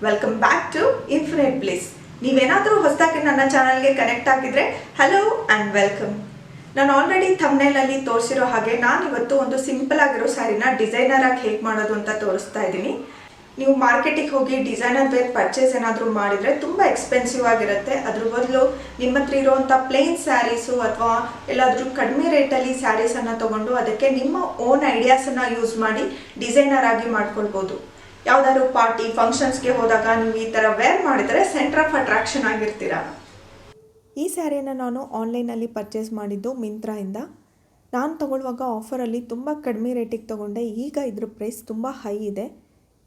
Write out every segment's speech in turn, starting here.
Welcome back to infinite place. ನೀವೇನಾದರೂ ಹೊಸದಾಗಿ ನನ್ನ ಚಾನಲ್ಗೆ ಕನೆಕ್ಟ್ ಆಗಿದ್ರೆ ಹಲೋ ಆ್ಯಂಡ್ ವೆಲ್ಕಮ್. ನಾನು ಆಲ್ರೆಡಿ ಥಂಬ್ನೇಲಲ್ಲಿ ತೋರಿಸಿರೋ ಹಾಗೆ ನಾನಿವತ್ತು ಒಂದು ಸಿಂಪಲ್ ಆಗಿರೋ ಸ್ಯಾರಿನ ಡಿಸೈನರ್ ಆಗಿ ಹೇಗೆ ಮಾಡೋದು ಅಂತ ತೋರಿಸ್ತಾ ಇದ್ದೀನಿ. ನೀವು ಮಾರ್ಕೆಟಿಗೆ ಹೋಗಿ ಡಿಸೈನರ್ ವೇರ್ ಪರ್ಚೇಸ್ ಏನಾದರೂ ಮಾಡಿದರೆ ತುಂಬ ಎಕ್ಸ್ಪೆನ್ಸಿವ್ ಆಗಿರುತ್ತೆ. ಅದ್ರ ಬದಲು ನಿಮ್ಮ ಹತ್ರ ಇರೋವಂಥ ಪ್ಲೇನ್ ಸ್ಯಾರೀಸು ಅಥವಾ ಎಲ್ಲಾದರೂ ಕಡಿಮೆ ರೇಟಲ್ಲಿ ಸ್ಯಾರೀಸನ್ನು ತೊಗೊಂಡು ಅದಕ್ಕೆ ನಿಮ್ಮ ಓನ್ ಐಡಿಯಾಸನ್ನು ಯೂಸ್ ಮಾಡಿ ಡಿಸೈನರ್ ಆಗಿ ಮಾಡ್ಕೊಳ್ಬೋದು. ಯಾವುದಾದ್ರು ಪಾರ್ಟಿ ಫಂಕ್ಷನ್ಸ್ಗೆ ಹೋದಾಗ ನೀವು ಈ ಥರ ವೇರ್ ಮಾಡಿದರೆ ಸೆಂಟರ್ ಆಫ್ ಅಟ್ರಾಕ್ಷನ್ ಆಗಿರ್ತೀರ. ಈ ಸ್ಯಾರಿನ ನಾನು ಆನ್ಲೈನಲ್ಲಿ ಪರ್ಚೇಸ್ ಮಾಡಿದ್ದು ಮಿಂತ್ರಾಯಿಂದ. ನಾನು ತೊಗೊಳ್ಳುವಾಗ ಆಫರಲ್ಲಿ ತುಂಬ ಕಡಿಮೆ ರೇಟಿಗೆ ತೊಗೊಂಡೆ. ಈಗ ಇದ್ರ ಪ್ರೈಸ್ ತುಂಬ ಹೈ ಇದೆ.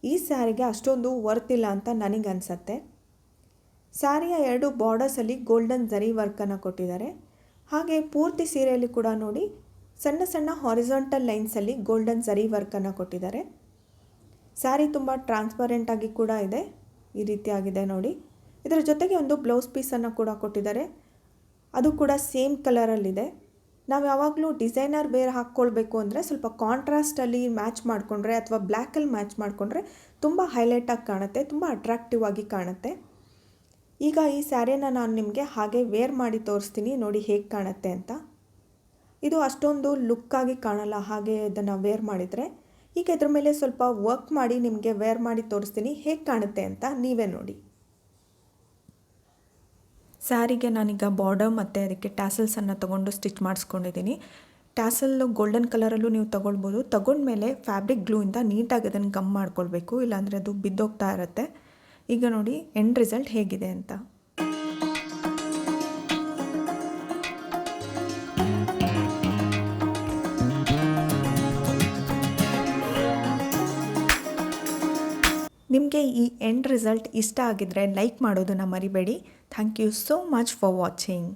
ಈ ಸ್ಯಾರಿಗೆ ಅಷ್ಟೊಂದು ವರ್ತ್ ಇಲ್ಲ ಅಂತ ನನಗನ್ಸುತ್ತೆ. ಸ್ಯಾರಿಯ 2 ಬಾರ್ಡರ್ಸಲ್ಲಿ ಗೋಲ್ಡನ್ ಜರಿ ವರ್ಕನ್ನು ಕೊಟ್ಟಿದ್ದಾರೆ. ಹಾಗೆ ಪೂರ್ತಿ ಸೀರೆಯಲ್ಲಿ ಕೂಡ ನೋಡಿ ಸಣ್ಣ ಸಣ್ಣ ಹಾರಿಜಾಂಟಲ್ ಲೈನ್ಸಲ್ಲಿ ಗೋಲ್ಡನ್ ಜರಿ ವರ್ಕನ್ನು ಕೊಟ್ಟಿದ್ದಾರೆ. ಸ್ಯಾರಿ ತುಂಬ ಟ್ರಾನ್ಸ್ಪರೆಂಟಾಗಿ ಕೂಡ ಇದೆ. ಈ ರೀತಿಯಾಗಿದೆ ನೋಡಿ. ಇದರ ಜೊತೆಗೆ ಒಂದು ಬ್ಲೌಸ್ ಪೀಸನ್ನು ಕೂಡ ಕೊಟ್ಟಿದ್ದಾರೆ. ಅದು ಕೂಡ ಸೇಮ್ ಕಲರಲ್ಲಿದೆ. ನಾವು ಯಾವಾಗಲೂ ಡಿಸೈನರ್ ವೇರ್ ಹಾಕ್ಕೊಳ್ಬೇಕು ಅಂದರೆ ಸ್ವಲ್ಪ ಕಾಂಟ್ರಾಸ್ಟಲ್ಲಿ ಮ್ಯಾಚ್ ಮಾಡಿಕೊಂಡ್ರೆ ಅಥವಾ ಬ್ಲ್ಯಾಕಲ್ಲಿ ಮ್ಯಾಚ್ ಮಾಡಿಕೊಂಡ್ರೆ ತುಂಬ ಹೈಲೈಟಾಗಿ ಕಾಣುತ್ತೆ, ತುಂಬ ಅಟ್ರಾಕ್ಟಿವ್ ಆಗಿ ಕಾಣುತ್ತೆ. ಈಗ ಈ ಸ್ಯಾರಿನ ನಾನು ನಿಮಗೆ ಹಾಗೆ ವೇರ್ ಮಾಡಿ ತೋರಿಸ್ತೀನಿ, ನೋಡಿ ಹೇಗೆ ಕಾಣುತ್ತೆ ಅಂತ. ಇದು ಅಷ್ಟೊಂದು ಲುಕ್ಕಾಗಿ ಕಾಣಲ್ಲ ಹಾಗೆ ಇದನ್ನು ವೇರ್ ಮಾಡಿದರೆ. ಈಗ ಇದ್ರ ಮೇಲೆ ಸ್ವಲ್ಪ ವರ್ಕ್ ಮಾಡಿ ನಿಮಗೆ ವೇರ್ ಮಾಡಿ ತೋರಿಸ್ತೀನಿ ಹೇಗೆ ಕಾಣುತ್ತೆ ಅಂತ, ನೀವೇ ನೋಡಿ. ಸ್ಯಾರಿಗೆ ನಾನೀಗ ಬಾರ್ಡರ್ ಮತ್ತು ಅದಕ್ಕೆ ಟ್ಯಾಸಲ್ಸನ್ನು ತೊಗೊಂಡು ಸ್ಟಿಚ್ ಮಾಡಿಸ್ಕೊಂಡಿದ್ದೀನಿ. ಟ್ಯಾಸಲ್ಲು ಗೋಲ್ಡನ್ ಕಲರಲ್ಲೂ ನೀವು ತೊಗೊಳ್ಬೋದು. ತೊಗೊಂಡ್ಮೇಲೆ ಫ್ಯಾಬ್ರಿಕ್ ಗ್ಲೂಯಿಂದ ನೀಟಾಗಿ ಅದನ್ನು ಗಮ್ ಮಾಡ್ಕೊಳ್ಬೇಕು, ಇಲ್ಲಾಂದರೆ ಅದು ಬಿದ್ದೋಗ್ತಾ ಇರುತ್ತೆ. ಈಗ ನೋಡಿ ಎಂಡ್ ರಿಸಲ್ಟ್ ಹೇಗಿದೆ ಅಂತ. ನಿಮಗೆ ಈ ಎಂಡ್ ರಿಸಲ್ಟ್ ಇಷ್ಟ ಆಗಿದ್ದರೆ ಲೈಕ್ ಮಾಡೋದನ್ನು ಮರಿಬೇಡಿ. Thank you so much for watching.